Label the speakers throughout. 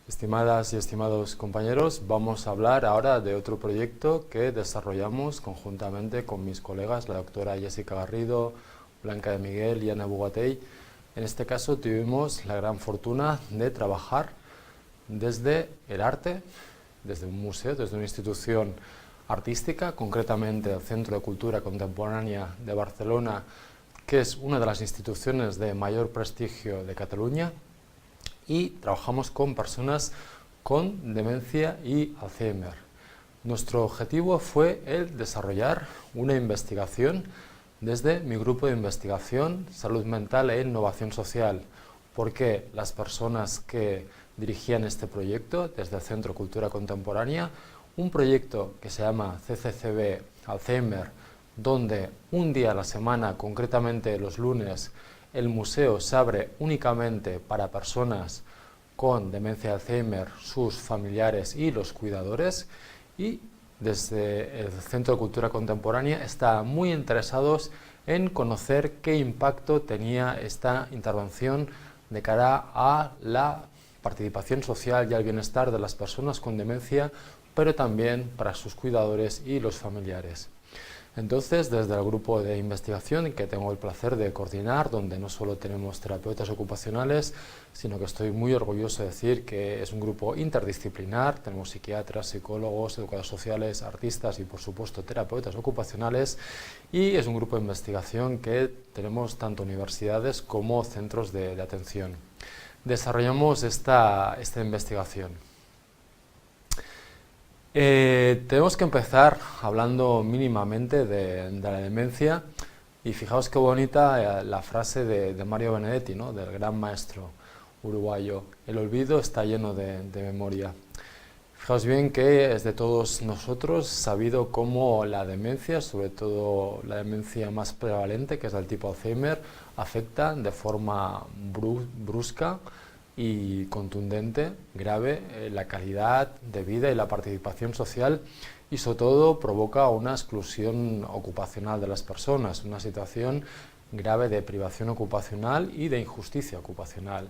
Speaker 1: Estimadas y estimados compañeros, vamos a hablar ahora de otro proyecto que desarrollamos conjuntamente con mis colegas, la doctora Jessica Garrido, Blanca de Miguel y Ana Bugatey. En este caso tuvimos la gran fortuna de trabajar desde el arte, desde un museo, desde una institución artística, concretamente el Centro de Cultura Contemporánea de Barcelona, que es una de las instituciones de mayor prestigio de Cataluña, y trabajamos con personas con demencia y Alzheimer. Nuestro objetivo fue el desarrollar una investigación desde mi grupo de investigación Salud Mental e Innovación Social, porque las personas que dirigían este proyecto desde el Centro Cultura Contemporánea, un proyecto que se llama CCCB Alzheimer, donde un día a la semana, concretamente los lunes, el museo se abre únicamente para personas con demencia de Alzheimer, sus familiares y los cuidadores, y desde el Centro de Cultura Contemporánea está muy interesados en conocer qué impacto tenía esta intervención de cara a la participación social y al bienestar de las personas con demencia, pero también para sus cuidadores y los familiares. Entonces, desde el grupo de investigación que tengo el placer de coordinar, donde no solo tenemos terapeutas ocupacionales, sino que estoy muy orgulloso de decir que es un grupo interdisciplinar, tenemos psiquiatras, psicólogos, educadores sociales, artistas y por supuesto terapeutas ocupacionales, y es un grupo de investigación que tenemos tanto universidades como centros de atención. Desarrollamos esta investigación. Tenemos que empezar hablando mínimamente de la demencia, y fijaos qué bonita la frase de Mario Benedetti, ¿no?, del gran maestro uruguayo: el olvido está lleno de memoria. Fijaos bien que es de todos nosotros sabido cómo la demencia, sobre todo la demencia más prevalente, que es del tipo Alzheimer, afecta de forma brusca y contundente, grave, la calidad de vida y la participación social, y sobre todo provoca una exclusión ocupacional de las personas, una situación grave de privación ocupacional y de injusticia ocupacional.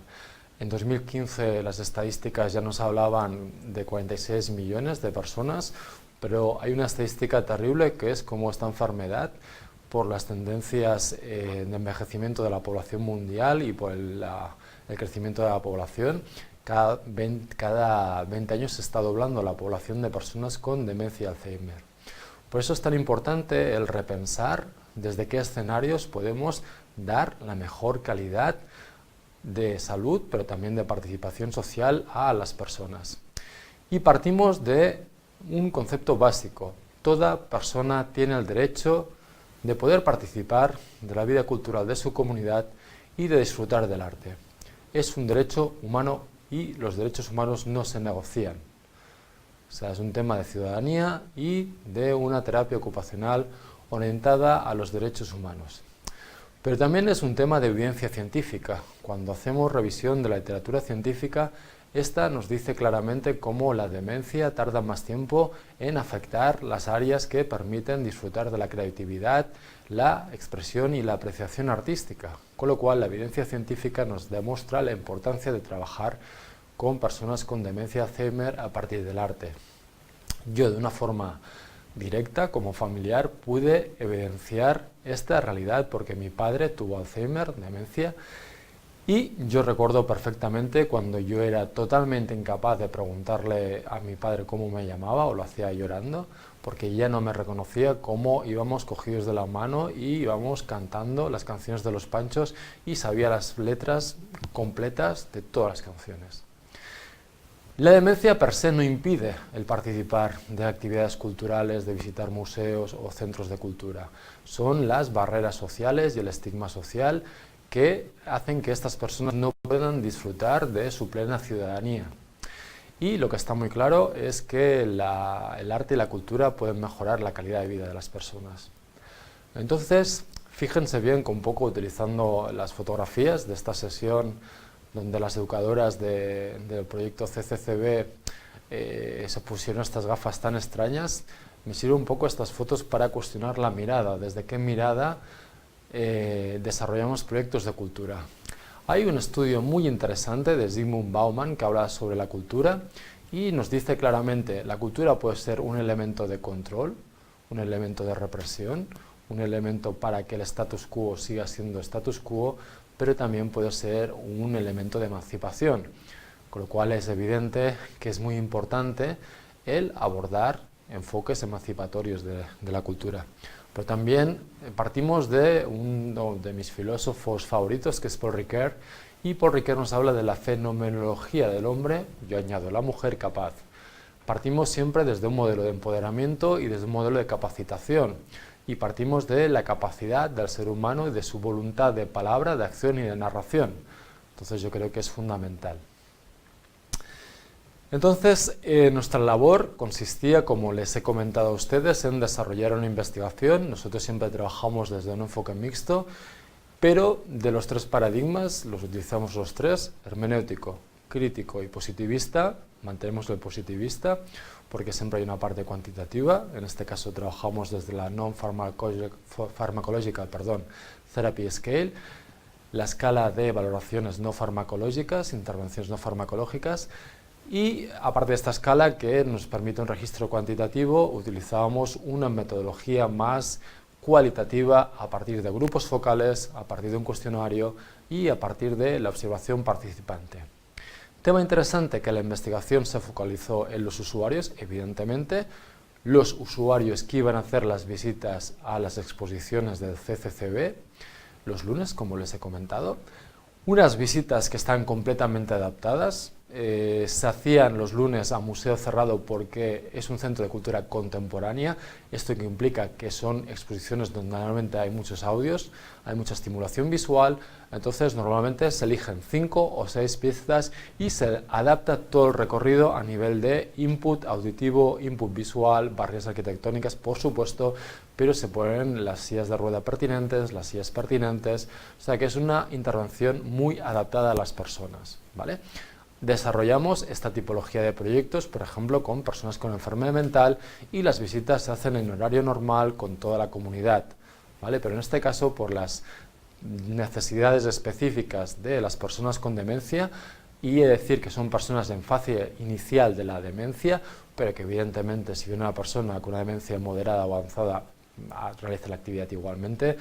Speaker 1: En 2015 las estadísticas ya nos hablaban de 46 millones de personas, pero hay una estadística terrible, que es cómo esta enfermedad, por las tendencias de envejecimiento de la población mundial y por el crecimiento de la población, cada 20 años se está doblando la población de personas con demencia y Alzheimer. Por eso es tan importante el repensar desde qué escenarios podemos dar la mejor calidad de salud, pero también de participación social a las personas. Y partimos de un concepto básico: toda persona tiene el derecho de poder participar de la vida cultural de su comunidad y de disfrutar del arte. Es un derecho humano y los derechos humanos no se negocian. O sea, es un tema de ciudadanía y de una terapia ocupacional orientada a los derechos humanos. Pero también es un tema de evidencia científica. Cuando hacemos revisión de la literatura científica, esta nos dice claramente cómo la demencia tarda más tiempo en afectar las áreas que permiten disfrutar de la creatividad, la expresión y la apreciación artística, con lo cual la evidencia científica nos demuestra la importancia de trabajar con personas con demencia Alzheimer a partir del arte. Yo, de una forma directa, como familiar, pude evidenciar esta realidad porque mi padre tuvo Alzheimer, demencia, y yo recuerdo perfectamente cuando yo era totalmente incapaz de preguntarle a mi padre cómo me llamaba, o lo hacía llorando, porque ya no me reconocía, cómo íbamos cogidos de la mano y íbamos cantando las canciones de Los Panchos y sabía las letras completas de todas las canciones. La demencia per se no impide el participar de actividades culturales, de visitar museos o centros de cultura. Son las barreras sociales y el estigma social que hacen que estas personas no puedan disfrutar de su plena ciudadanía. Y lo que está muy claro es que el arte y la cultura pueden mejorar la calidad de vida de las personas. Entonces, fíjense bien, un poco utilizando las fotografías de esta sesión donde las educadoras del proyecto CCCB se pusieron estas gafas tan extrañas, me sirven un poco estas fotos para cuestionar la mirada, desde qué mirada desarrollamos proyectos de cultura. Hay un estudio muy interesante de Zygmunt Bauman que habla sobre la cultura y nos dice claramente la cultura puede ser un elemento de control, un elemento de represión, un elemento para que el status quo siga siendo status quo, pero también puede ser un elemento de emancipación, con lo cual es evidente que es muy importante el abordar enfoques emancipatorios de la cultura. Pero también partimos de uno de mis filósofos favoritos, que es Paul Ricoeur, y Paul Ricoeur nos habla de la fenomenología del hombre, yo añado la mujer capaz. Partimos siempre desde un modelo de empoderamiento y desde un modelo de capacitación, y partimos de la capacidad del ser humano y de su voluntad de palabra, de acción y de narración. Entonces yo creo que es fundamental. Entonces, nuestra labor consistía, como les he comentado a ustedes, en desarrollar una investigación. Nosotros siempre trabajamos desde un enfoque mixto, pero de los tres paradigmas, los utilizamos los tres: hermenéutico, crítico y positivista. Mantenemos el positivista porque siempre hay una parte cuantitativa. En este caso trabajamos desde la non-pharmacological therapy scale, la escala de valoraciones no farmacológicas, intervenciones no farmacológicas. Y aparte de esta escala que nos permite un registro cuantitativo, utilizábamos una metodología más cualitativa a partir de grupos focales, a partir de un cuestionario y a partir de la observación participante. Tema interesante, que la investigación se focalizó en los usuarios, evidentemente. Los usuarios que iban a hacer las visitas a las exposiciones del CCCB los lunes, como les he comentado. Unas visitas que están completamente adaptadas. Se hacían los lunes a museo cerrado porque es un centro de cultura contemporánea. Esto que implica que son exposiciones donde normalmente hay muchos audios, hay mucha estimulación visual. Entonces normalmente se eligen 5 o 6 piezas y se adapta todo el recorrido a nivel de input auditivo, input visual, barreras arquitectónicas, por supuesto, pero se ponen las sillas de rueda pertinentes, las sillas pertinentes. O sea que es una intervención muy adaptada a las personas, ¿vale? Desarrollamos esta tipología de proyectos, por ejemplo, con personas con enfermedad mental, y las visitas se hacen en horario normal con toda la comunidad, ¿vale? Pero en este caso, por las necesidades específicas de las personas con demencia, y he de decir que son personas en fase inicial de la demencia, pero que evidentemente si viene una persona con una demencia moderada o avanzada realiza la actividad igualmente,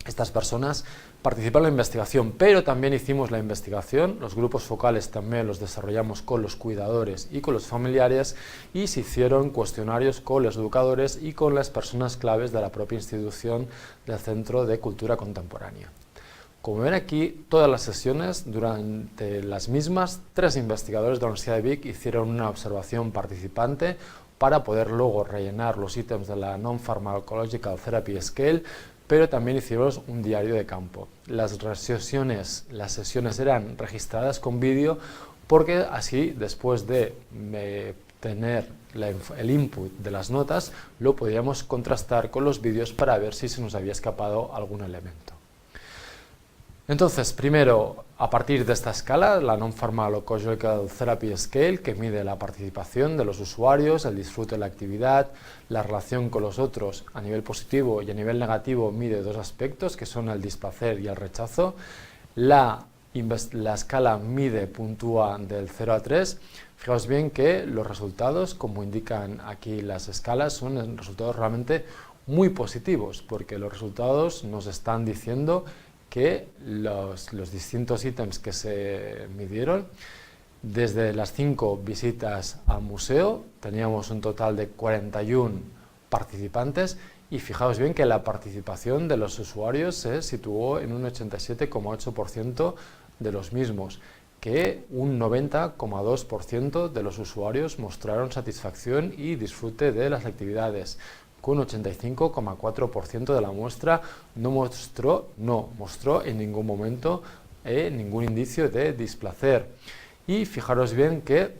Speaker 1: estas personas participaron en la investigación, pero también hicimos la investigación, los grupos focales también los desarrollamos con los cuidadores y con los familiares, y se hicieron cuestionarios con los educadores y con las personas claves de la propia institución del Centro de Cultura Contemporánea. Como ven aquí, todas las sesiones, durante las mismas, 3 investigadores de la Universidad de Vic hicieron una observación participante para poder luego rellenar los ítems de la Non-Pharmacological Therapy Scale, pero también hicimos un diario de campo. Las sesiones eran registradas con vídeo porque así, después de tener el input de las notas, lo podíamos contrastar con los vídeos para ver si se nos había escapado algún elemento. Entonces, primero, a partir de esta escala, la Non-Pharmacological Therapy Scale, que mide la participación de los usuarios, el disfrute de la actividad, la relación con los otros a nivel positivo, y a nivel negativo mide 2 aspectos, que son el displacer y el rechazo. La escala puntúa del 0 a 3. Fijaos bien que los resultados, como indican aquí las escalas, son resultados realmente muy positivos, porque los resultados nos están diciendo que los distintos ítems que se midieron, desde las 5 visitas al museo, teníamos un total de 41 participantes, y fijaos bien que la participación de los usuarios se situó en un 87,8% de los mismos, que un 90,2% de los usuarios mostraron satisfacción y disfrute de las actividades, con un 85,4% de la muestra no mostró en ningún momento ningún indicio de displacer. Y fijaros bien que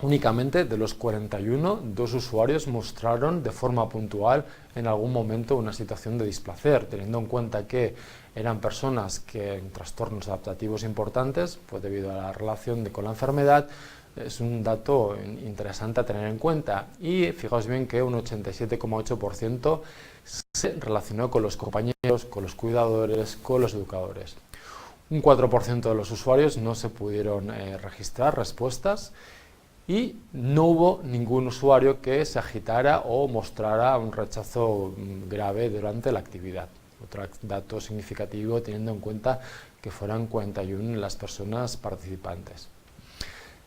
Speaker 1: únicamente de los 41, 2 usuarios mostraron de forma puntual en algún momento una situación de displacer, teniendo en cuenta que eran personas que en trastornos adaptativos importantes, pues debido a la relación con la enfermedad. Es un dato interesante a tener en cuenta, y fijaos bien que un 87,8% se relacionó con los compañeros, con los cuidadores, con los educadores. Un 4% de los usuarios no se pudieron registrar respuestas y no hubo ningún usuario que se agitara o mostrara un rechazo grave durante la actividad. Otro dato significativo teniendo en cuenta que fueran 41 las personas participantes.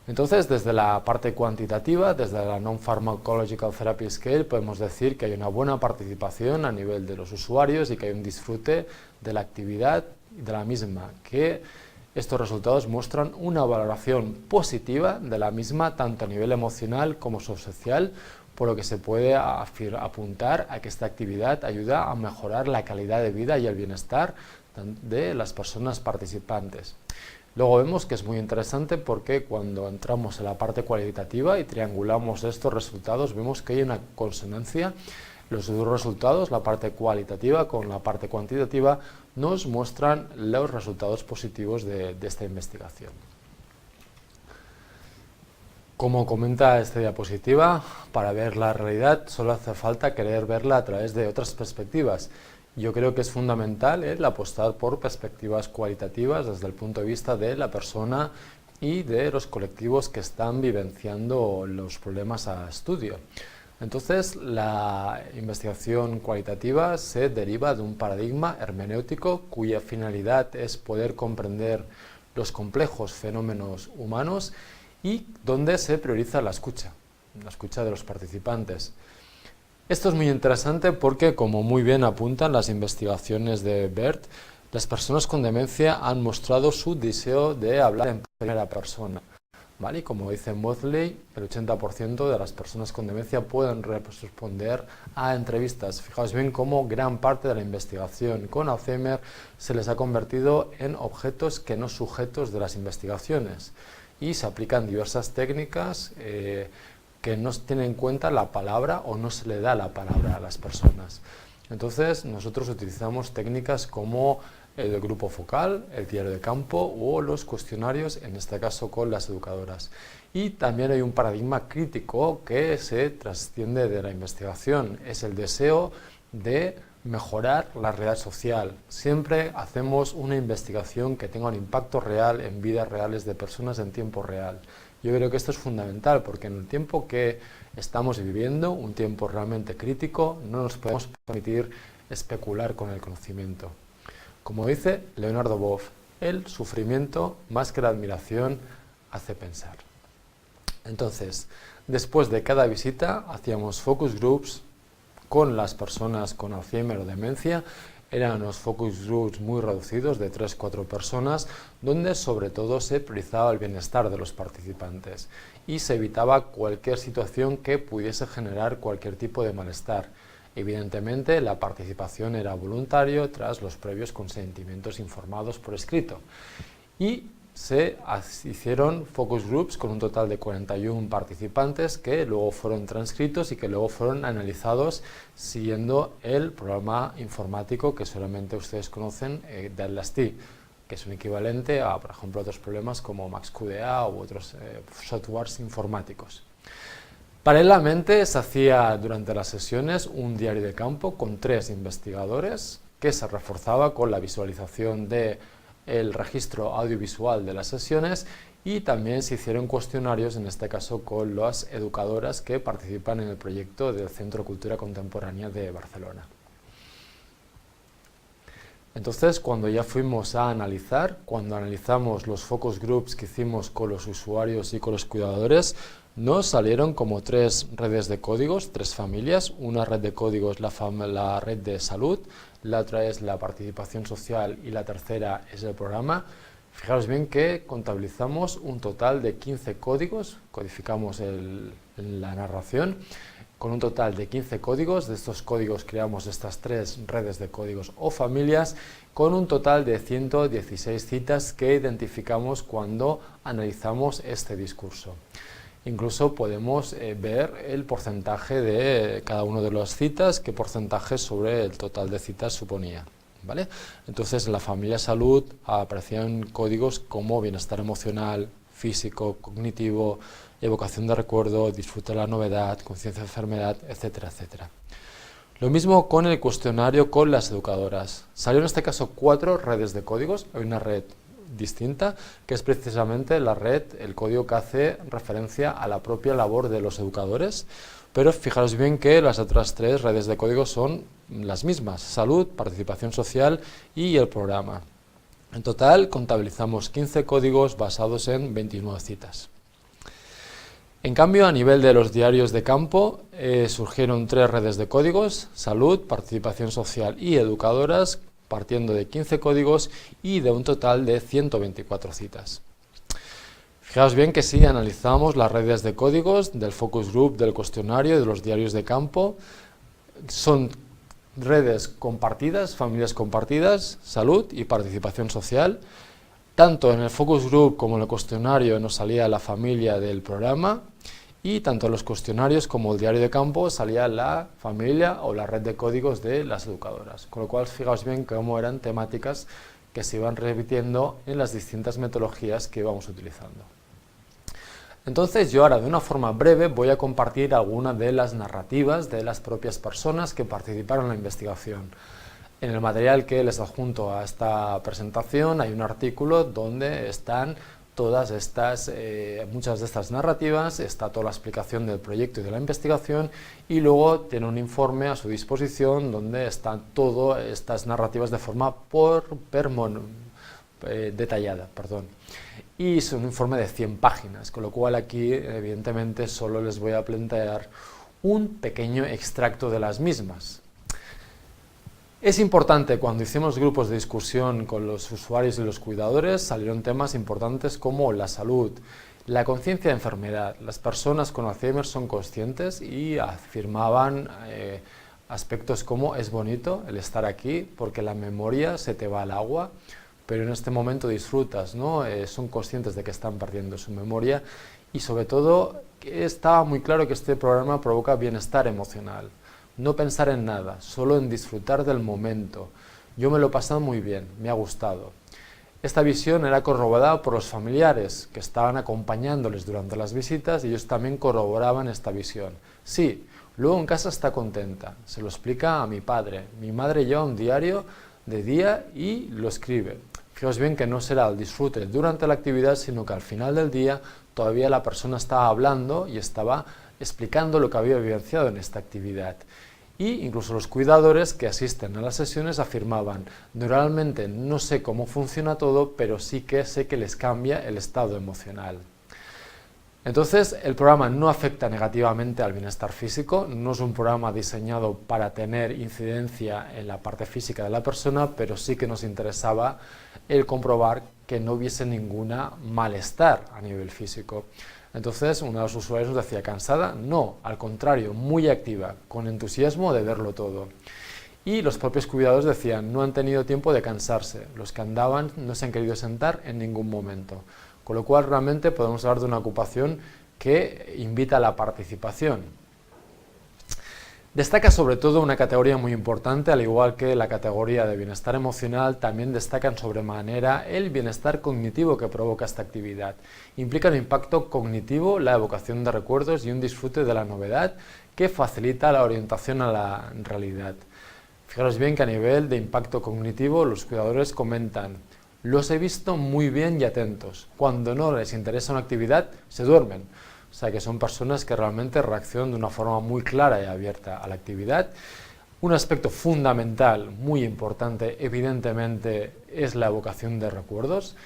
Speaker 1: Entonces, desde la parte cuantitativa, desde la Non-Pharmacological Therapy Scale, podemos decir que hay una buena participación a nivel de los usuarios y que hay un disfrute de la actividad y de la misma, que estos resultados muestran una valoración positiva de la misma tanto a nivel emocional como social, por lo que se puede apuntar a que esta actividad ayuda a mejorar la calidad de vida y el bienestar de las personas participantes. Luego vemos que es muy interesante porque cuando entramos en la parte cualitativa y triangulamos estos resultados, vemos que hay una consonancia. Los dos resultados, la parte cualitativa con la parte cuantitativa, nos muestran los resultados positivos de esta investigación. Como comenta esta diapositiva, para ver la realidad solo hace falta querer verla a través de otras perspectivas. Yo creo que es fundamental el apostar por perspectivas cualitativas desde el punto de vista de la persona y de los colectivos que están vivenciando los problemas a estudio. Entonces, la investigación cualitativa se deriva de un paradigma hermenéutico cuya finalidad es poder comprender los complejos fenómenos humanos y donde se prioriza la escucha de los participantes. Esto es muy interesante porque, como muy bien apuntan las investigaciones de Bert, las personas con demencia han mostrado su deseo de hablar en primera persona. ¿Vale? Y como dice Mosley, el 80% de las personas con demencia pueden responder a entrevistas. Fijaos bien cómo gran parte de la investigación con Alzheimer se les ha convertido en objetos que no sujetos de las investigaciones. Y se aplican diversas técnicas que no tienen en cuenta la palabra o no se le da la palabra a las personas. Entonces, nosotros utilizamos técnicas como el grupo focal, el diario de campo o los cuestionarios, en este caso con las educadoras. Y también hay un paradigma crítico que se trasciende de la investigación, es el deseo de mejorar la realidad social. Siempre hacemos una investigación que tenga un impacto real en vidas reales de personas en tiempo real. Yo creo que esto es fundamental porque en el tiempo que estamos viviendo, un tiempo realmente crítico, no nos podemos permitir especular con el conocimiento. Como dice Leonardo Boff, el sufrimiento más que la admiración hace pensar. Entonces, después de cada visita hacíamos focus groups con las personas con Alzheimer o demencia. Eran unos focus groups muy reducidos de 3-4 personas, donde sobre todo se priorizaba el bienestar de los participantes y se evitaba cualquier situación que pudiese generar cualquier tipo de malestar. Evidentemente, la participación era voluntaria tras los previos consentimientos informados por escrito. Y se hicieron focus groups con un total de 41 participantes que luego fueron transcritos y que luego fueron analizados siguiendo el programa informático que solamente ustedes conocen de Atlas-T, que es un equivalente a, por ejemplo, otros problemas como MaxQDA u otros softwares informáticos. Paralelamente se hacía durante las sesiones un diario de campo con 3 investigadores que se reforzaba con la visualización de el registro audiovisual de las sesiones y también se hicieron cuestionarios, en este caso con las educadoras que participan en el proyecto del Centro de Cultura Contemporánea de Barcelona. Entonces, cuando ya fuimos a analizar, cuando analizamos los focus groups que hicimos con los usuarios y con los cuidadores, nos salieron como 3 redes de códigos, 3 familias. Una red de códigos, la red de salud, la otra es la participación social y la tercera es el programa. Fijaros bien que contabilizamos un total de 15 códigos, codificamos la narración, con un total de 15 códigos. De estos códigos creamos estas 3 redes de códigos o familias, con un total de 116 citas que identificamos cuando analizamos este discurso. Incluso podemos ver el porcentaje de cada una de las citas, qué porcentaje sobre el total de citas suponía, ¿vale? Entonces, en la familia salud aparecían códigos como bienestar emocional, físico, cognitivo, evocación de recuerdo, disfrute de la novedad, conciencia de enfermedad, etcétera, etcétera. Lo mismo con el cuestionario con las educadoras. Salió en este caso 4 redes de códigos. Hay una red distinta, que es precisamente la red, el código que hace referencia a la propia labor de los educadores. Pero fijaros bien que las otras 3 redes de código son las mismas: salud, participación social y el programa. En total contabilizamos 15 códigos basados en 29 citas. En cambio, a nivel de los diarios de campo, surgieron 3 redes de códigos: salud, participación social y educadoras, partiendo de 15 códigos y de un total de 124 citas. Fijaos bien que si analizamos las redes de códigos del focus group, del cuestionario y de los diarios de campo, son redes compartidas, familias compartidas, salud y participación social. Tanto en el focus group como en el cuestionario nos salía la familia del programa, y tanto en los cuestionarios como el diario de campo salía la familia o la red de códigos de las educadoras. Con lo cual, fijaos bien cómo eran temáticas que se iban repitiendo en las distintas metodologías que íbamos utilizando. Entonces, yo ahora de una forma breve voy a compartir algunas de las narrativas de las propias personas que participaron en la investigación. En el material que les adjunto a esta presentación hay un artículo donde están todas estas, muchas de estas narrativas, está toda la explicación del proyecto y de la investigación, y luego tiene un informe a su disposición donde están todas estas narrativas de forma detallada. Y es un informe de 100 páginas, con lo cual aquí evidentemente solo les voy a plantear un pequeño extracto de las mismas. Es importante, cuando hicimos grupos de discusión con los usuarios y los cuidadores, salieron temas importantes como la salud, la conciencia de enfermedad. Las personas con Alzheimer son conscientes y afirmaban aspectos como: es bonito el estar aquí porque la memoria se te va al agua, pero en este momento disfrutas, ¿no? Son conscientes de que están perdiendo su memoria, y sobre todo estaba muy claro que este programa provoca bienestar emocional. No pensar en nada, solo en disfrutar del momento. Yo me lo he pasado muy bien, me ha gustado. Esta visión era corroborada por los familiares que estaban acompañándoles durante las visitas, y ellos también corroboraban esta visión. Sí, luego en casa está contenta, se lo explica a mi padre. Mi madre lleva un diario de día y lo escribe. Fijaos bien que no será el disfrute durante la actividad, sino que al final del día todavía la persona estaba hablando y estaba explicando lo que había vivenciado en esta actividad. Y incluso los cuidadores que asisten a las sesiones afirmaban: normalmente no sé cómo funciona todo, pero sí que sé que les cambia el estado emocional. Entonces, el programa no afecta negativamente al bienestar físico, no es un programa diseñado para tener incidencia en la parte física de la persona, pero sí que nos interesaba el comprobar que no hubiese ninguna malestar a nivel físico. Entonces, uno de los usuarios nos decía: ¿cansada? No, al contrario, muy activa, con entusiasmo de verlo todo. Y los propios cuidadores decían: no han tenido tiempo de cansarse, los que andaban no se han querido sentar en ningún momento. Con lo cual, realmente podemos hablar de una ocupación que invita a la participación. Destaca sobre todo una categoría muy importante, al igual que la categoría de bienestar emocional, también destacan sobremanera el bienestar cognitivo que provoca esta actividad. Implica un impacto cognitivo, la evocación de recuerdos y un disfrute de la novedad que facilita la orientación a la realidad. Fijaros bien que a nivel de impacto cognitivo los cuidadores comentan: los he visto muy bien y atentos. Cuando no les interesa una actividad, se duermen. O sea que son personas que realmente reaccionan de una forma muy clara y abierta a la actividad. Un aspecto fundamental, muy importante, evidentemente, es la evocación de recuerdos.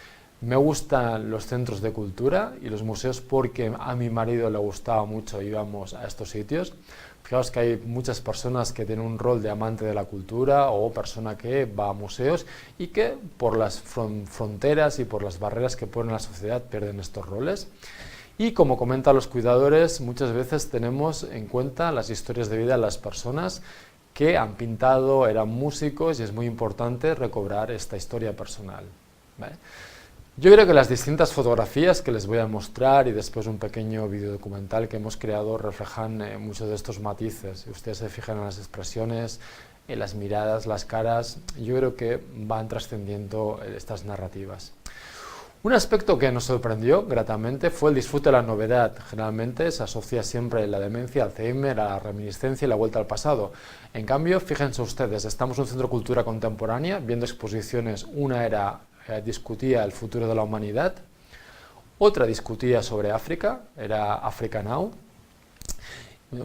Speaker 1: Me gustan los centros de cultura y los museos porque a mi marido le gustaba mucho, íbamos a estos sitios. Fijaos que hay muchas personas que tienen un rol de amante de la cultura o persona que va a museos y que por las fronteras y por las barreras que pone la sociedad pierden estos roles. Y como comentan los cuidadores, muchas veces tenemos en cuenta las historias de vida de las personas que han pintado, eran músicos, y es muy importante recobrar esta historia personal, ¿vale? Yo creo que las distintas fotografías que les voy a mostrar y después un pequeño vídeo documental que hemos creado reflejan muchos de estos matices. Si ustedes se fijan en las expresiones, en las miradas, las caras, yo creo que van trascendiendo estas narrativas. Un aspecto que nos sorprendió gratamente fue el disfrute de la novedad. Generalmente se asocia siempre la demencia, Alzheimer, a la reminiscencia y la vuelta al pasado. En cambio, fíjense ustedes, estamos en un centro de cultura contemporánea, viendo exposiciones. Una era discutía el futuro de la humanidad, otra discutía sobre África, era Africa Now,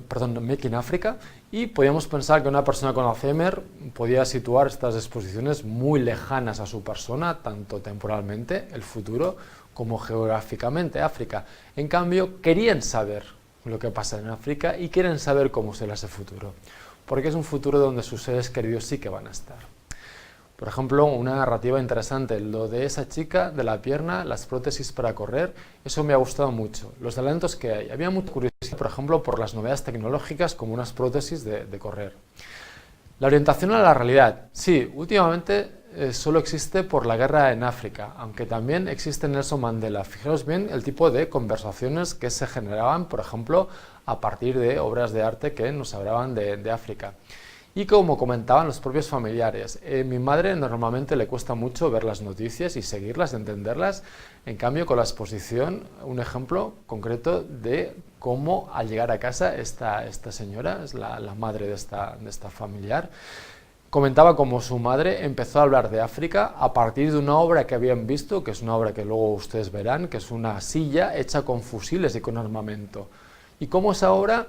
Speaker 1: perdón, Making Africa, y podíamos pensar que una persona con Alzheimer podía situar estas exposiciones muy lejanas a su persona, tanto temporalmente, el futuro, como geográficamente, África. En cambio, querían saber lo que pasa en África y quieren saber cómo será ese futuro, porque es un futuro donde sus seres queridos sí que van a estar. Por ejemplo, una narrativa interesante, lo de esa chica de la pierna, las prótesis para correr, eso me ha gustado mucho. Los talentos que hay. Había mucha curiosidad, por ejemplo, por las novedades tecnológicas como unas prótesis de correr. La orientación a la realidad. Sí, últimamente solo existe por la guerra en África, aunque también existe Nelson Mandela. Fijaros bien el tipo de conversaciones que se generaban, por ejemplo, a partir de obras de arte que nos hablaban de África. Y como comentaban los propios familiares, mi madre normalmente le cuesta mucho ver las noticias y seguirlas, entenderlas. En cambio, con la exposición, un ejemplo concreto de cómo al llegar a casa esta señora, es la madre de esta familiar, comentaba cómo su madre empezó a hablar de África a partir de una obra que habían visto, que es una obra que luego ustedes verán, que es una silla hecha con fusiles y con armamento. Y cómo esa obra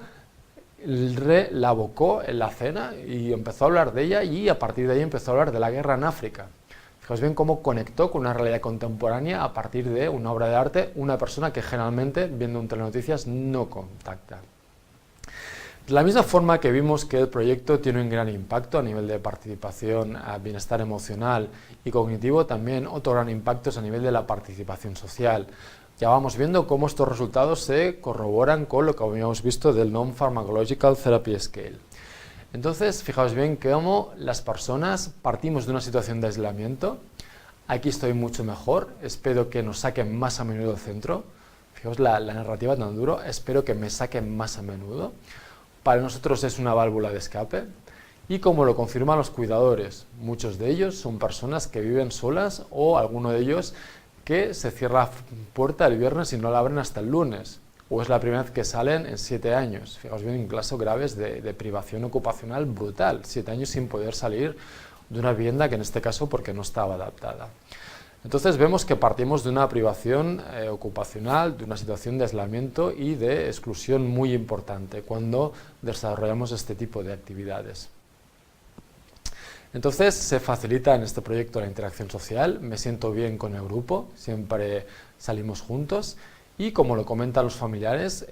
Speaker 1: el rey la abocó en la cena y empezó a hablar de ella, y a partir de ahí empezó a hablar de la guerra en África. Fijaos bien cómo conectó con una realidad contemporánea a partir de una obra de arte, una persona que generalmente, viendo un telenoticias, no contacta. De la misma forma que vimos que el proyecto tiene un gran impacto a nivel de participación, bienestar emocional y cognitivo, también otro gran impacto es a nivel de la participación social. Ya vamos viendo cómo estos resultados se corroboran con lo que habíamos visto del Non-Pharmacological Therapy Scale. Entonces, fijaos bien cómo las personas partimos de una situación de aislamiento. Aquí estoy mucho mejor, espero que nos saquen más a menudo del centro. Fijaos la narrativa tan duro, espero que me saquen más a menudo. Para nosotros es una válvula de escape. Y como lo confirman los cuidadores, muchos de ellos son personas que viven solas, o alguno de ellos que se cierra la puerta el viernes y no la abren hasta el lunes, o es la primera vez que salen en 7 años. Fijaos bien, en casos graves de privación ocupacional brutal, 7 años sin poder salir de una vivienda que en este caso porque no estaba adaptada. Entonces vemos que partimos de una privación ocupacional, de una situación de aislamiento y de exclusión muy importante cuando desarrollamos este tipo de actividades. Entonces se facilita en este proyecto la interacción social, me siento bien con el grupo, siempre salimos juntos, y como lo comentan los familiares,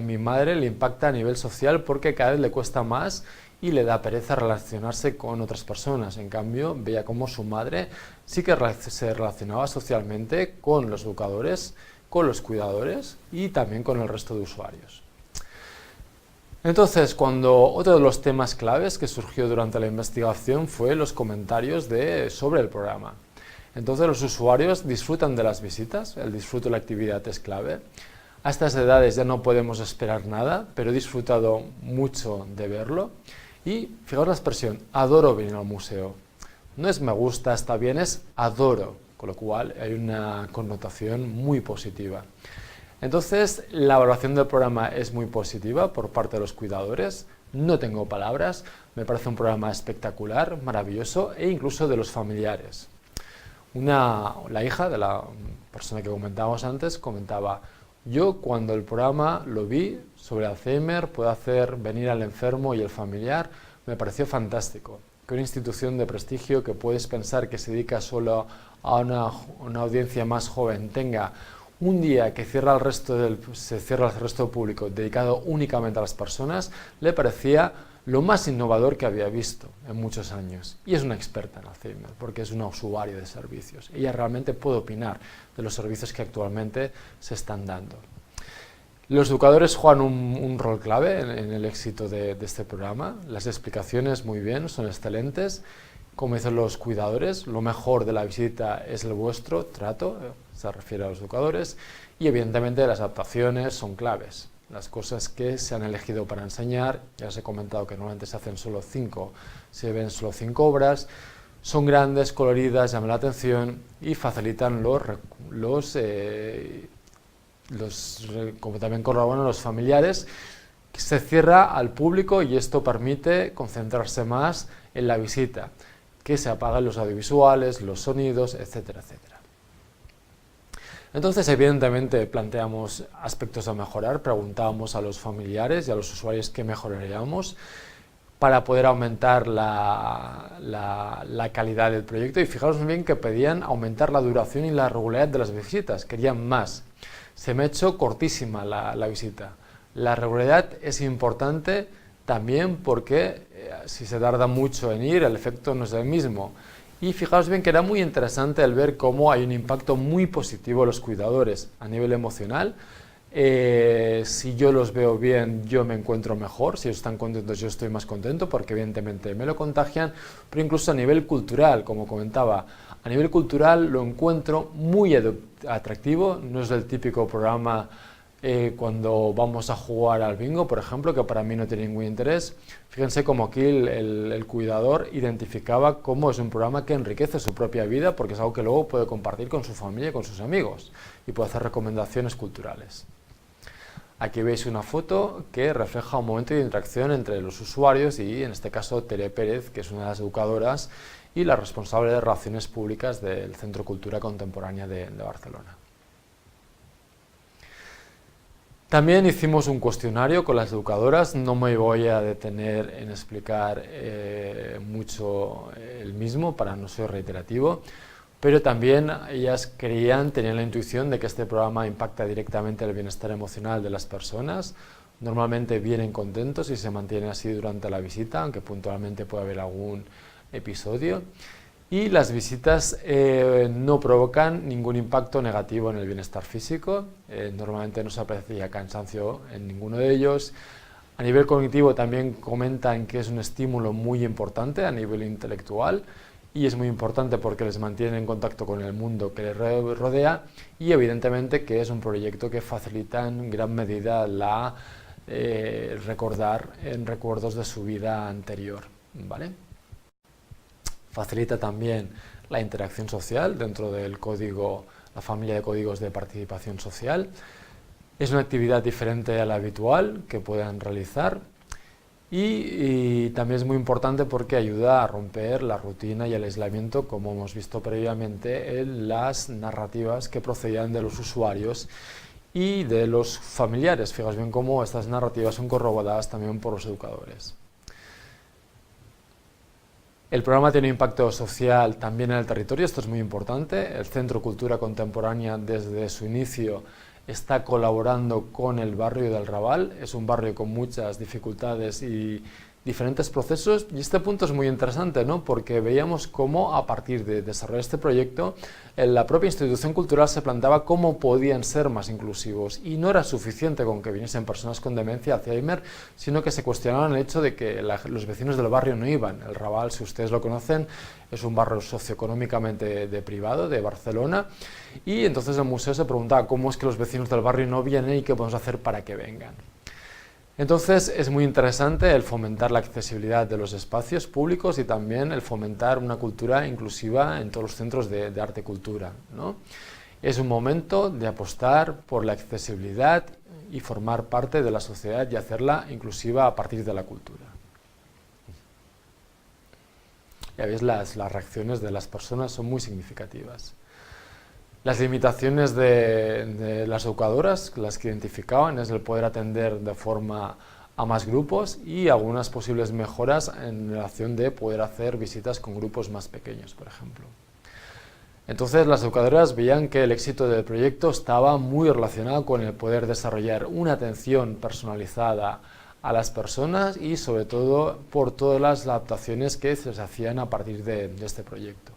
Speaker 1: mi madre le impacta a nivel social porque cada vez le cuesta más y le da pereza relacionarse con otras personas. En cambio, veía cómo su madre sí que se relacionaba socialmente con los educadores, con los cuidadores y también con el resto de usuarios. Entonces, otro de los temas claves que surgió durante la investigación fue los comentarios sobre el programa. Entonces, los usuarios disfrutan de las visitas, el disfrute de la actividad es clave. A estas edades ya no podemos esperar nada, pero he disfrutado mucho de verlo. Y fijaos la expresión, adoro venir al museo. No es me gusta, está bien, es adoro, con lo cual hay una connotación muy positiva. Entonces, la evaluación del programa es muy positiva por parte de los cuidadores, no tengo palabras, me parece un programa espectacular, maravilloso, e incluso de los familiares. La hija de la persona que comentábamos antes comentaba, yo cuando el programa lo vi sobre Alzheimer, puede hacer venir al enfermo y el familiar, me pareció fantástico. Que una institución de prestigio que puedes pensar que se dedica solo a una audiencia más joven tenga un día que se cierra el resto del público dedicado únicamente a las personas, le parecía lo más innovador que había visto en muchos años. Y es una experta en Alzheimer, porque es una usuaria de servicios. Ella realmente puede opinar de los servicios que actualmente se están dando. Los educadores juegan un rol clave en el éxito de este programa. Las explicaciones muy bien, son excelentes. Como dicen los cuidadores, lo mejor de la visita es el vuestro trato, se refiere a los educadores, y evidentemente las adaptaciones son claves. Las cosas que se han elegido para enseñar, ya os he comentado que normalmente se ven solo 5 obras, son grandes, coloridas, llaman la atención y facilitan como también corroboran los familiares, que se cierra al público y esto permite concentrarse más en la visita. que se apaguen los audiovisuales, los sonidos, etcétera, etcétera. Entonces, evidentemente, planteamos aspectos a mejorar, preguntábamos a los familiares y a los usuarios qué mejoraríamos para poder aumentar la calidad del proyecto, y fijaros muy bien que pedían aumentar la duración y la regularidad de las visitas, querían más. Se me ha hecho cortísima la visita. La regularidad es importante también porque si se tarda mucho en ir, el efecto no es el mismo. Y fijaos bien que era muy interesante el ver cómo hay un impacto muy positivo en los cuidadores a nivel emocional. Si yo los veo bien, yo me encuentro mejor. Si ellos están contentos, yo estoy más contento porque evidentemente me lo contagian. Pero incluso a nivel cultural, como comentaba, a nivel cultural lo encuentro muy atractivo. No es el típico programa cuando vamos a jugar al bingo, por ejemplo, que para mí no tiene ningún interés. Fíjense cómo aquí el cuidador identificaba cómo es un programa que enriquece su propia vida, porque es algo que luego puede compartir con su familia y con sus amigos, y puede hacer recomendaciones culturales. Aquí veis una foto que refleja un momento de interacción entre los usuarios y, en este caso, Tere Pérez, que es una de las educadoras y la responsable de Relaciones Públicas del Centro Cultura Contemporánea de Barcelona. También hicimos un cuestionario con las educadoras, no me voy a detener en explicar mucho el mismo para no ser reiterativo, pero también ellas tenían la intuición de que este programa impacta directamente el bienestar emocional de las personas. Normalmente vienen contentos y se mantienen así durante la visita, aunque puntualmente puede haber algún episodio. Y las visitas no provocan ningún impacto negativo en el bienestar físico, normalmente no se aprecia cansancio en ninguno de ellos. A nivel cognitivo también comentan que es un estímulo muy importante a nivel intelectual, y es muy importante porque les mantiene en contacto con el mundo que les rodea, y evidentemente que es un proyecto que facilita en gran medida recordar en recuerdos de su vida anterior, ¿vale? Facilita también la interacción social dentro del código, la familia de códigos de participación social. Es una actividad diferente a la habitual que puedan realizar, y también es muy importante porque ayuda a romper la rutina y el aislamiento, como hemos visto previamente en las narrativas que procedían de los usuarios y de los familiares. Fijaos bien cómo estas narrativas son corroboradas también por los educadores. El programa tiene impacto social también en el territorio, esto es muy importante. El Centro Cultura Contemporánea desde su inicio está colaborando con el barrio del Raval, es un barrio con muchas dificultades y diferentes procesos, y este punto es muy interesante, ¿no? Porque veíamos cómo a partir de desarrollar este proyecto la propia institución cultural se planteaba cómo podían ser más inclusivos, y no era suficiente con que viniesen personas con demencia, Alzheimer, sino que se cuestionaban el hecho de que los vecinos del barrio no iban. El Raval, si ustedes lo conocen, es un barrio socioeconómicamente privado de Barcelona, y entonces el museo se preguntaba cómo es que los vecinos del barrio no vienen y qué podemos hacer para que vengan. Entonces es muy interesante el fomentar la accesibilidad de los espacios públicos y también el fomentar una cultura inclusiva en todos los centros de arte y cultura, ¿no? Es un momento de apostar por la accesibilidad y formar parte de la sociedad y hacerla inclusiva a partir de la cultura. Ya veis, las reacciones de las personas son muy significativas. Las limitaciones de las educadoras, las que identificaban, es el poder atender de forma a más grupos y algunas posibles mejoras en relación de poder hacer visitas con grupos más pequeños, por ejemplo. Entonces las educadoras veían que el éxito del proyecto estaba muy relacionado con el poder desarrollar una atención personalizada a las personas y sobre todo por todas las adaptaciones que se hacían a partir de este proyecto.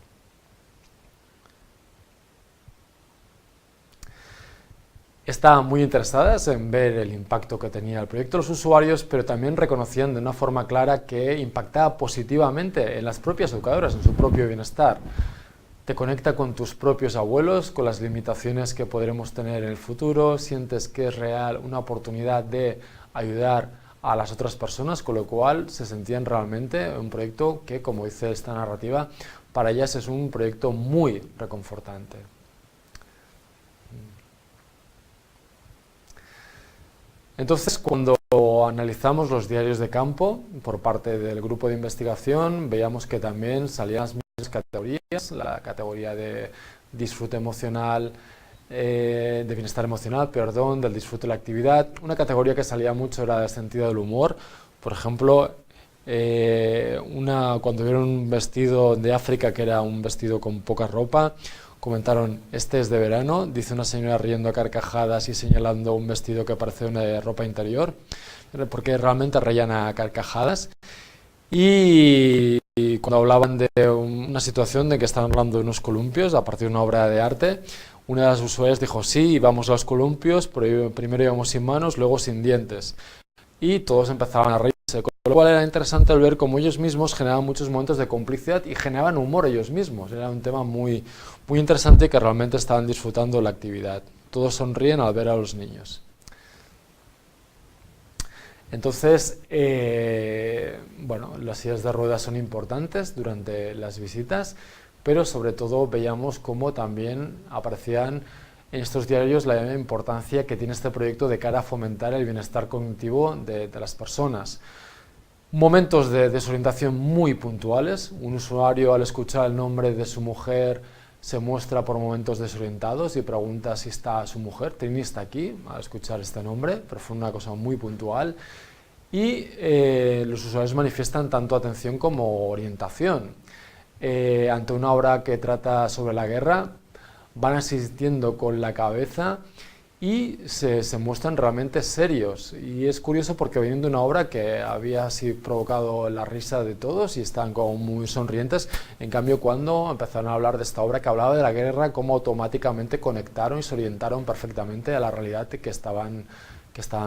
Speaker 1: Estaban muy interesadas en ver el impacto que tenía el proyecto los usuarios, pero también reconocían de una forma clara que impactaba positivamente en las propias educadoras, en su propio bienestar. Te conecta con tus propios abuelos, con las limitaciones que podremos tener en el futuro, sientes que es real una oportunidad de ayudar a las otras personas, con lo cual se sentían realmente un proyecto que, como dice esta narrativa, para ellas es un proyecto muy reconfortante. Entonces, cuando cuando analizamos los diarios de campo por parte del grupo de investigación, veíamos que también salían las mismas categorías, la categoría de disfrute emocional, de bienestar emocional, perdón, del disfrute de la actividad. Una categoría que salía mucho era el sentido del humor. Por ejemplo, cuando vieron un vestido de África que era un vestido con poca ropa, comentaron, este es de verano, dice una señora riendo a carcajadas y señalando un vestido que parece una de ropa interior, porque realmente reían a carcajadas. Y cuando hablaban de una situación de que estaban hablando de unos columpios a partir de una obra de arte, una de las usuarias dijo, sí, vamos a los columpios, pero primero íbamos sin manos, luego sin dientes. Y todos empezaban a reírse, con lo cual era interesante el ver cómo ellos mismos generaban muchos momentos de complicidad y generaban humor ellos mismos. Era un tema muy interesante, que realmente estaban disfrutando la actividad. Todos sonríen al ver a los niños. Entonces, bueno, las sillas de ruedas son importantes durante las visitas, pero sobre todo veíamos cómo también aparecían en estos diarios la importancia que tiene este proyecto de cara a fomentar el bienestar cognitivo de las personas. Momentos de desorientación muy puntuales. Un usuario, al escuchar el nombre de su mujer, se muestra por momentos desorientados y pregunta si está su mujer. Trini está aquí al escuchar este nombre, pero fue una cosa muy puntual. Y los usuarios manifiestan tanto atención como orientación. Ante una obra que trata sobre la guerra, van asistiendo con la cabeza y se muestran realmente serios. Y es curioso porque viniendo de una obra que había así provocado la risa de todos y estaban como muy sonrientes, en cambio cuando empezaron a hablar de esta obra que hablaba de la guerra, cómo automáticamente conectaron y se orientaron perfectamente a la realidad que estaban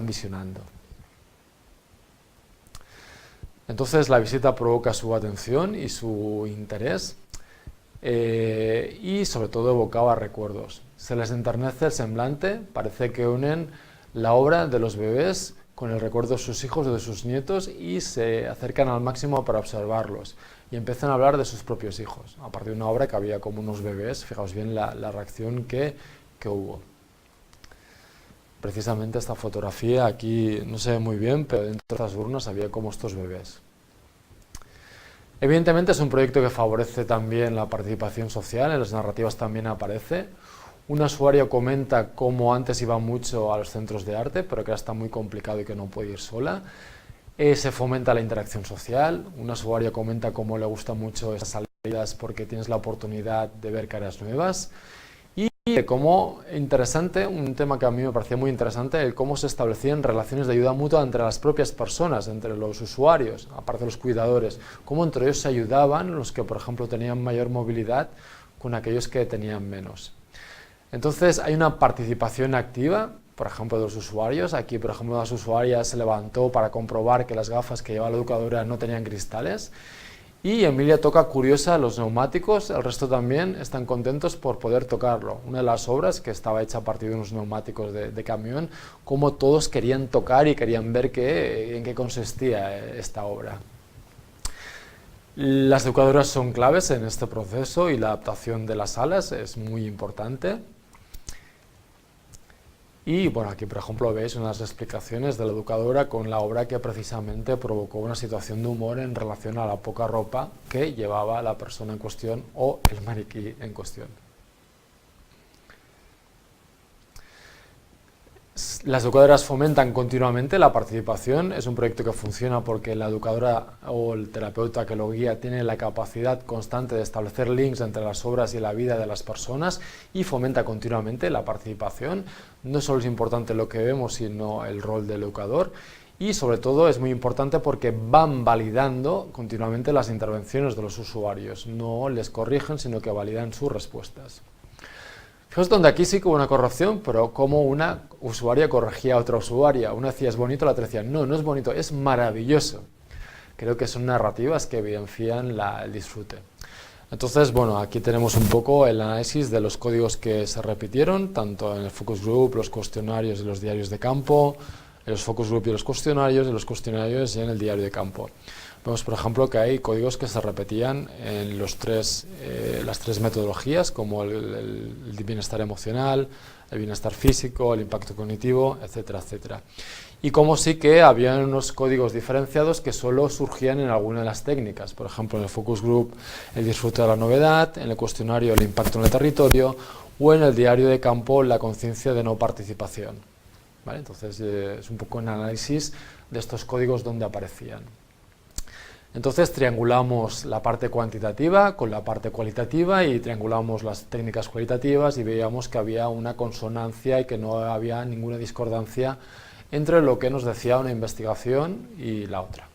Speaker 1: visionando. Entonces la visita provoca su atención y su interés y sobre todo evocaba recuerdos. Se les enternece el semblante, parece que unen la obra de los bebés con el recuerdo de sus hijos o de sus nietos y se acercan al máximo para observarlos y empiezan a hablar de sus propios hijos, a partir de una obra que había como unos bebés. Fijaos bien la reacción que hubo. Precisamente esta fotografía aquí no se ve muy bien, pero dentro de estas urnas había como estos bebés. Evidentemente es un proyecto que favorece también la participación social, en las narrativas también aparece. Un usuario comenta cómo antes iba mucho a los centros de arte, pero que ahora está muy complicado y que no puede ir sola. Se fomenta la interacción social. Un usuario comenta cómo le gusta mucho esas salidas porque tienes la oportunidad de ver caras nuevas. Y como interesante, un tema que a mí me parecía muy interesante, el cómo se establecían relaciones de ayuda mutua entre las propias personas, entre los usuarios, aparte de los cuidadores, cómo entre ellos se ayudaban los que, por ejemplo, tenían mayor movilidad con aquellos que tenían menos. Entonces hay una participación activa, por ejemplo, de los usuarios. Aquí, por ejemplo, las usuarias se levantó para comprobar que las gafas que llevaba la educadora no tenían cristales. Y Emilia toca curiosa los neumáticos, el resto también están contentos por poder tocarlo. Una de las obras que estaba hecha a partir de unos neumáticos de camión, como todos querían tocar y querían ver en qué consistía esta obra. Las educadoras son claves en este proceso y la adaptación de las salas es muy importante. Y bueno, aquí por ejemplo veis unas explicaciones de la educadora con la obra que precisamente provocó una situación de humor en relación a la poca ropa que llevaba la persona en cuestión o el maniquí en cuestión. Las educadoras fomentan continuamente la participación. Es un proyecto que funciona porque la educadora o el terapeuta que lo guía tiene la capacidad constante de establecer links entre las obras y la vida de las personas y fomenta continuamente la participación. No solo es importante lo que vemos, sino el rol del educador. Y sobre todo es muy importante porque van validando continuamente las intervenciones de los usuarios. No les corrigen, sino que validan sus respuestas. Fijaos donde aquí sí que hubo una corrección, pero como una usuaria corregía a otra usuaria. Una decía es bonito, la otra decía no, no es bonito, es maravilloso. Creo que son narrativas que evidencian el disfrute. Entonces, bueno, aquí tenemos un poco el análisis de los códigos que se repitieron, tanto en el focus group, los cuestionarios y los diarios de campo, en los focus group y los cuestionarios y en el diario de campo. Vemos, por ejemplo, que hay códigos que se repetían en las tres metodologías, como el bienestar emocional, el bienestar físico, el impacto cognitivo, etcétera, etcétera. Y como sí que había unos códigos diferenciados que solo surgían en alguna de las técnicas, por ejemplo, en el focus group, el disfrute de la novedad, en el cuestionario, el impacto en el territorio, o en el diario de campo, la conciencia de no participación. ¿Vale? Entonces, es un poco un análisis de estos códigos donde aparecían. Entonces triangulamos la parte cuantitativa con la parte cualitativa y triangulamos las técnicas cualitativas y veíamos que había una consonancia y que no había ninguna discordancia entre lo que nos decía una investigación y la otra.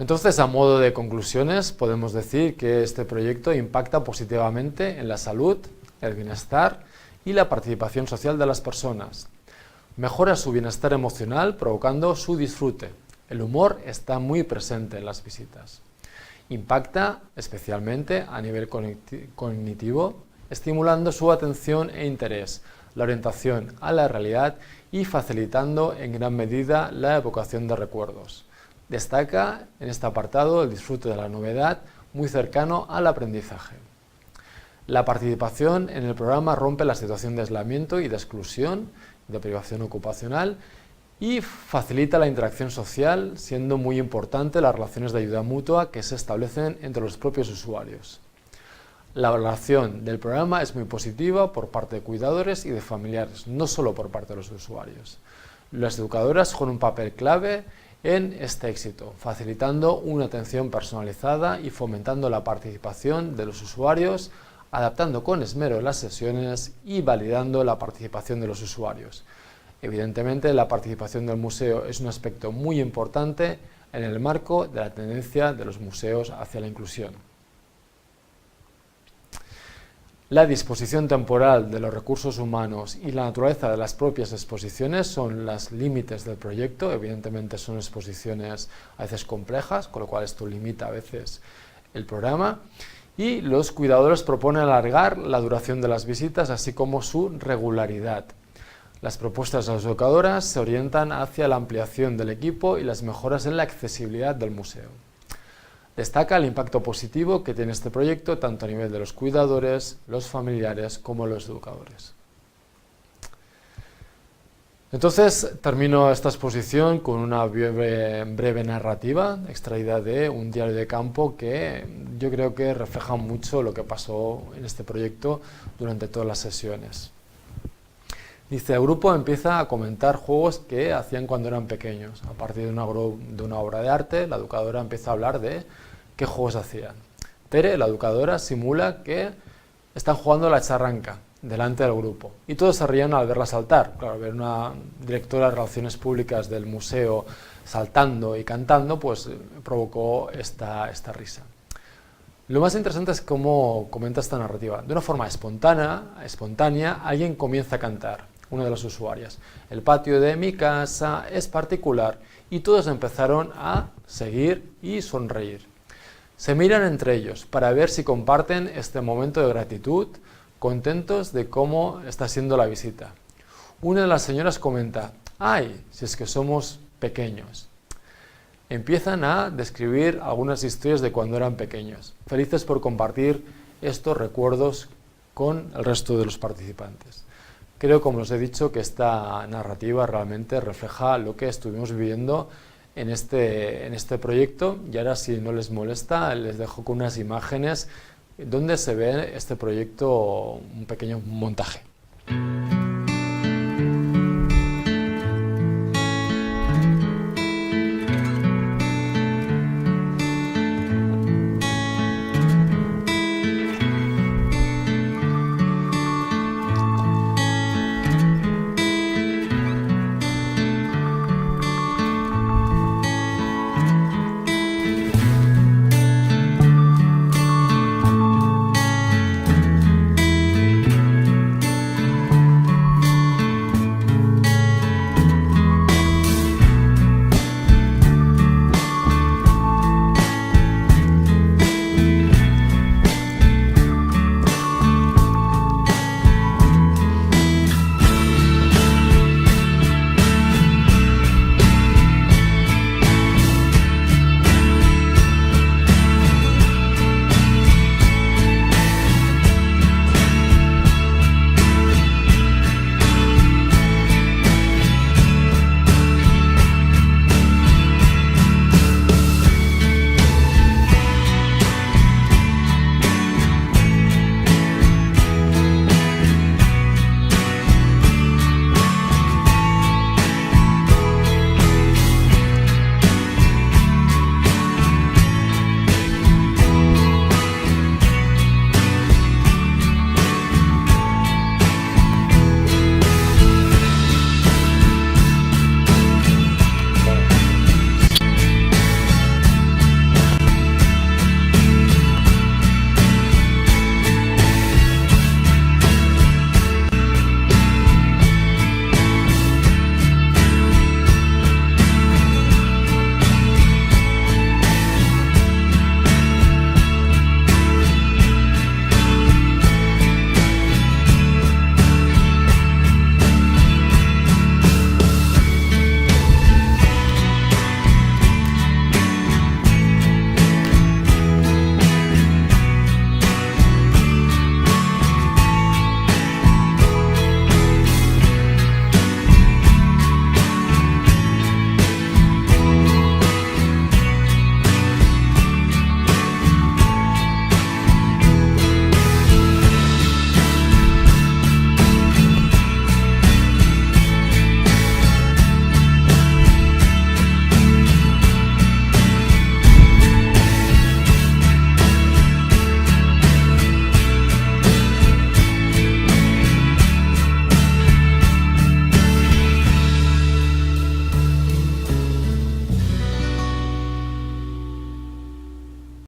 Speaker 1: Entonces, a modo de conclusiones, podemos decir que este proyecto impacta positivamente en la salud, el bienestar y la participación social de las personas. Mejora su bienestar emocional provocando su disfrute. El humor está muy presente en las visitas. Impacta especialmente a nivel cognitivo, estimulando su atención e interés, la orientación a la realidad y facilitando en gran medida la evocación de recuerdos. Destaca en este apartado el disfrute de la novedad, muy cercano al aprendizaje. La participación en el programa rompe la situación de aislamiento y de exclusión, de privación ocupacional, y facilita la interacción social, siendo muy importante las relaciones de ayuda mutua que se establecen entre los propios usuarios. La valoración del programa es muy positiva por parte de cuidadores y de familiares, no solo por parte de los usuarios. Las educadoras juegan un papel clave en este éxito, facilitando una atención personalizada y fomentando la participación de los usuarios, adaptando con esmero las sesiones y validando la participación de los usuarios. Evidentemente, la participación del museo es un aspecto muy importante en el marco de la tendencia de los museos hacia la inclusión. La disposición temporal de los recursos humanos y la naturaleza de las propias exposiciones son los límites del proyecto. Evidentemente son exposiciones a veces complejas, con lo cual esto limita a veces el programa. Y los cuidadores proponen alargar la duración de las visitas, así como su regularidad. Las propuestas de las educadoras se orientan hacia la ampliación del equipo y las mejoras en la accesibilidad del museo. Destaca el impacto positivo que tiene este proyecto tanto a nivel de los cuidadores, los familiares como los educadores. Entonces termino esta exposición con una breve narrativa extraída de un diario de campo que yo creo que refleja mucho lo que pasó en este proyecto durante todas las sesiones. Dice, el grupo empieza a comentar juegos que hacían cuando eran pequeños. A partir de una obra de arte, la educadora empieza a hablar de qué juegos hacían. Tere, la educadora, simula que están jugando a la charranca delante del grupo. Y todos se rían al verla saltar. Claro, ver una directora de Relaciones Públicas del museo saltando y cantando, pues provocó esta risa. Lo más interesante es cómo comenta esta narrativa. De una forma espontánea, alguien comienza a cantar. Una de las usuarias. El patio de mi casa es particular y todos empezaron a seguir y sonreír. Se miran entre ellos para ver si comparten este momento de gratitud, contentos de cómo está siendo la visita. Una de las señoras comenta, ¡ay, si es que somos pequeños! Empiezan a describir algunas historias de cuando eran pequeños, felices por compartir estos recuerdos con el resto de los participantes. Creo, como os he dicho, que esta narrativa realmente refleja lo que estuvimos viviendo en este proyecto y ahora, si no les molesta, les dejo con unas imágenes donde se ve este proyecto, un pequeño montaje.